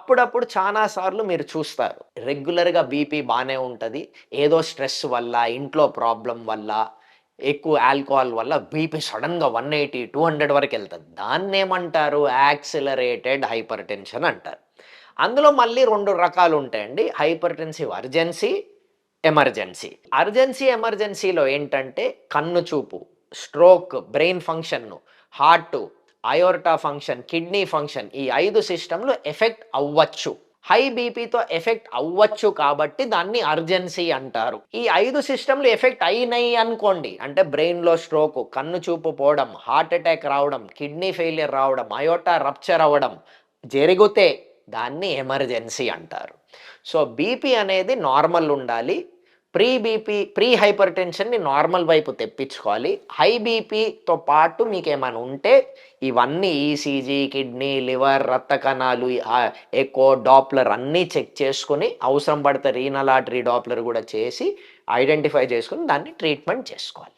అప్పుడప్పుడు చాలా సార్లు మీరు చూస్తారు. రెగ్యులర్‌గా బీపీ బానే ఉంటది. ఏదో స్ట్రెస్ వల్ల, ఇంట్లో ప్రాబ్లమ్ వల్ల, ఎక్కువ ఆల్కహాల్ వల్ల బీపీ సడెన్‌గా 180, 200 వరకెళ్తది. దాన్నేమంటారు? యాక్సిలరేటెడ్ హైపర్‌టెన్షన్ అంటారు. అందులో మళ్ళీ 2 రకాలుంటాయండి. Hypertensive urgency, emergency. అర్జెన్సీ, ఎమర్జెన్సీలో ఏంటంటే కన్ను చూపు, స్ట్రోక్, బ్రెయిన్ ఫంక్షన్‌ను, heart, aorta function, kidney function ఈ 5 సిస్టమ్‌లు ఎఫెక్ట్ అవ్వచ్చు. హై బీపీతో ఎఫెక్ట్ అవ్వచ్చు కాబట్టి దాన్ని అర్జెన్సీ అంటారు. ఈ 5 సిస్టమ్‌లు ఎఫెక్ట్ అయినయి అనుకోండి. అంటే బ్రెయిన్‌లో స్ట్రోక్, కన్ను చూపు పోవడం, హార్ట్ అటాక్ రావడం, కిడ్నీ ఫెయిల్యూర్ రావడం, అయోర్టా రప్చర్ అవ్వడం జరిగితే దాన్ని ఎమర్జెన్సీ అంటారు. సో, బీపీ అనేది నార్మల్ ఉండాలి. ప్రీ హైపర్‌టెన్షన్‌ని నార్మల్ వైపు తెప్పించుకోవాలి. హై బీపీతో పాటు మీకేమైనా ఉంటే ఇవన్నీ ఈసీజీ, కిడ్నీ, లివర్, రక్త కణాలు, ఎకో, డాప్లర్ అన్నీ చెక్ చేసుకొని అవసరం పడితే రీనల్ ఆర్టరీ డాప్లర్ గూడా చేసి ఐడెంటిఫై చేసుకొని దాన్ని ట్రీట్మెంట్ చేసుకోవాలి.